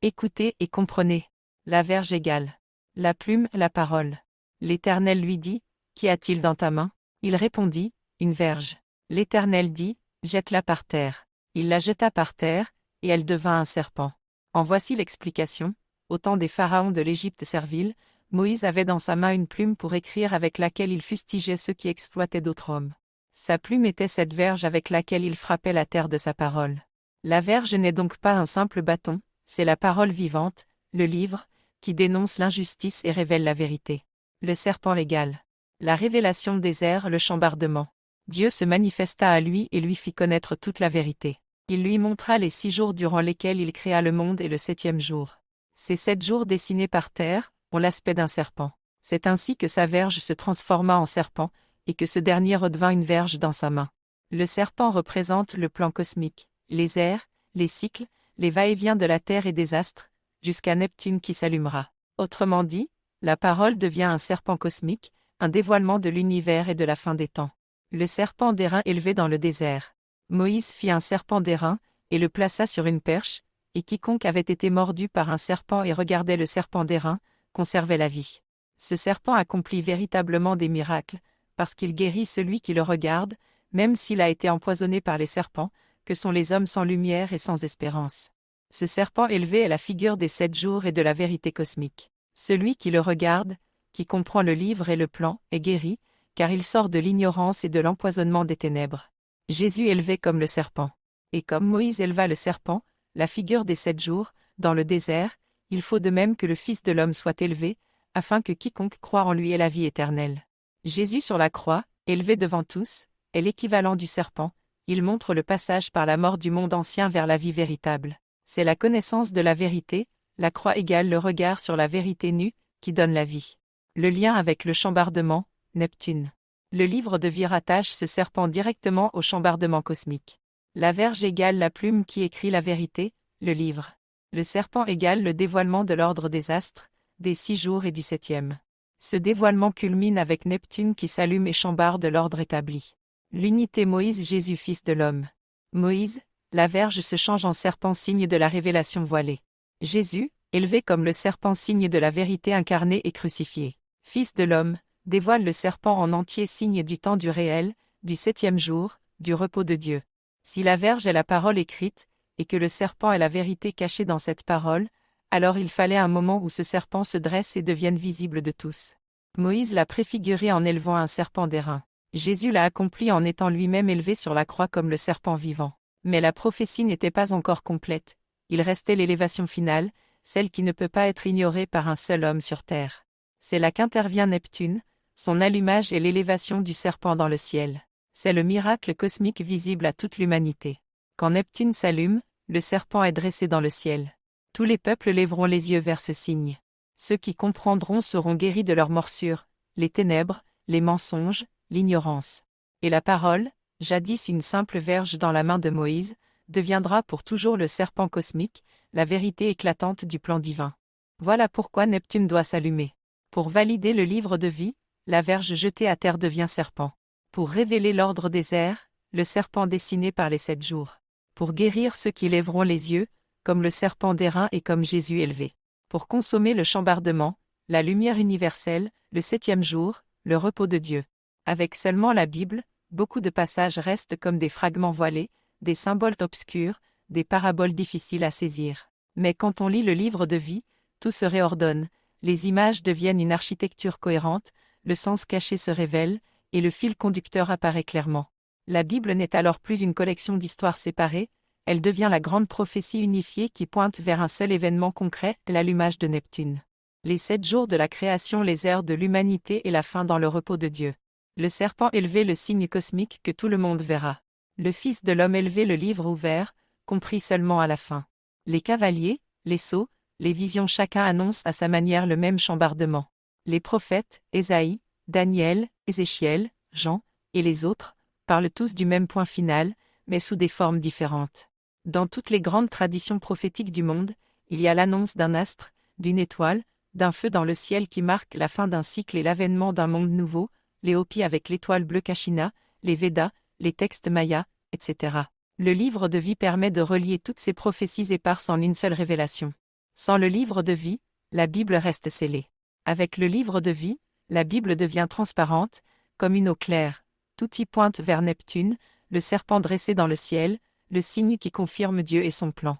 Écoutez et comprenez. La verge égale. La plume, la parole. L'Éternel lui dit, Qu'y a-t-il dans ta main? Il répondit, Une verge. L'Éternel dit, Jette-la par terre. Il la jeta par terre, et elle devint un serpent. En voici l'explication. Au temps des pharaons de l'Égypte servile, Moïse avait dans sa main une plume pour écrire avec laquelle il fustigeait ceux qui exploitaient d'autres hommes. Sa plume était cette verge avec laquelle il frappait la terre de sa parole. La verge n'est donc pas un simple bâton, c'est la parole vivante, le livre, qui dénonce l'injustice et révèle la vérité. Le serpent légal. La révélation des airs, le chambardement. Dieu se manifesta à lui et lui fit connaître toute la vérité. Il lui montra les 6 jours durant lesquels il créa le monde et le 7e jour. Ces 7 jours dessinés par terre ont l'aspect d'un serpent. C'est ainsi que sa verge se transforma en serpent, et que ce dernier redevint une verge dans sa main. Le serpent représente le plan cosmique, les airs, les cycles, les va-et-vient de la Terre et des astres, jusqu'à Neptune qui s'allumera. Autrement dit, la parole devient un serpent cosmique, un dévoilement de l'univers et de la fin des temps. Le serpent d'airain élevé dans le désert. Moïse fit un serpent d'airain, et le plaça sur une perche, et quiconque avait été mordu par un serpent et regardait le serpent d'airain, conservait la vie. Ce serpent accomplit véritablement des miracles, parce qu'il guérit celui qui le regarde, même s'il a été empoisonné par les serpents, que sont les hommes sans lumière et sans espérance. Ce serpent élevé est la figure des 7 jours et de la vérité cosmique. Celui qui le regarde, qui comprend le livre et le plan, est guéri, car il sort de l'ignorance et de l'empoisonnement des ténèbres. Jésus élevé comme le serpent. Et comme Moïse éleva le serpent, la figure des 7 jours, dans le désert, il faut de même que le Fils de l'homme soit élevé, afin que quiconque croit en lui ait la vie éternelle. Jésus sur la croix, élevé devant tous, est l'équivalent du serpent, il montre le passage par la mort du monde ancien vers la vie véritable. C'est la connaissance de la vérité, la croix égale le regard sur la vérité nue, qui donne la vie. Le lien avec le chambardement, Neptune. Le livre de vie rattache ce serpent directement au chambardement cosmique. La verge égale la plume qui écrit la vérité, le livre. Le serpent égale le dévoilement de l'ordre des astres, des 6 jours et du 7e. Ce dévoilement culmine avec Neptune qui s'allume et chambarde l'ordre établi. L'unité Moïse-Jésus fils de l'homme. Moïse, la verge se change en serpent signe de la révélation voilée. Jésus, élevé comme le serpent signe de la vérité incarnée et crucifié. Fils de l'homme, dévoile le serpent en entier signe du temps du réel, du 7e jour, du repos de Dieu. Si la verge est la parole écrite, et que le serpent est la vérité cachée dans cette parole, alors il fallait un moment où ce serpent se dresse et devienne visible de tous. Moïse l'a préfiguré en élevant un serpent d'airain. Jésus l'a accompli en étant lui-même élevé sur la croix comme le serpent vivant. Mais la prophétie n'était pas encore complète, il restait l'élévation finale, celle qui ne peut pas être ignorée par un seul homme sur terre. C'est là qu'intervient Neptune, son allumage et l'élévation du serpent dans le ciel. C'est le miracle cosmique visible à toute l'humanité. Quand Neptune s'allume, le serpent est dressé dans le ciel. Tous les peuples lèveront les yeux vers ce signe. Ceux qui comprendront seront guéris de leurs morsures, les ténèbres, les mensonges, l'ignorance. Et la parole, jadis une simple verge dans la main de Moïse, deviendra pour toujours le serpent cosmique, la vérité éclatante du plan divin. Voilà pourquoi Neptune doit s'allumer. Pour valider le livre de vie, la verge jetée à terre devient serpent. Pour révéler l'ordre des airs, le serpent dessiné par les 7 jours. Pour guérir ceux qui lèveront les yeux, comme le serpent d'airain et comme Jésus élevé. Pour consommer le chambardement, la lumière universelle, le 7e jour, le repos de Dieu. Avec seulement la Bible, beaucoup de passages restent comme des fragments voilés, des symboles obscurs, des paraboles difficiles à saisir. Mais quand on lit le livre de vie, tout se réordonne, les images deviennent une architecture cohérente, le sens caché se révèle, et le fil conducteur apparaît clairement. La Bible n'est alors plus une collection d'histoires séparées, elle devient la grande prophétie unifiée qui pointe vers un seul événement concret, l'allumage de Neptune. Les 7 jours de la création, les ères de l'humanité et la fin dans le repos de Dieu. Le serpent élevé, le signe cosmique que tout le monde verra. Le Fils de l'homme élevé, le livre ouvert, compris seulement à la fin. Les cavaliers, les sceaux, les visions, chacun annonce à sa manière le même chambardement. Les prophètes, Ésaïe, Daniel, Ézéchiel, Jean, et les autres, parlent tous du même point final, mais sous des formes différentes. Dans toutes les grandes traditions prophétiques du monde, il y a l'annonce d'un astre, d'une étoile, d'un feu dans le ciel qui marque la fin d'un cycle et l'avènement d'un monde nouveau, les Hopis avec l'étoile bleue Kashina, les Védas, les textes mayas, etc. Le livre de vie permet de relier toutes ces prophéties éparses en une seule révélation. Sans le livre de vie, la Bible reste scellée. Avec le livre de vie, la Bible devient transparente, comme une eau claire. Tout y pointe vers Neptune, le serpent dressé dans le ciel, le signe qui confirme Dieu et son plan.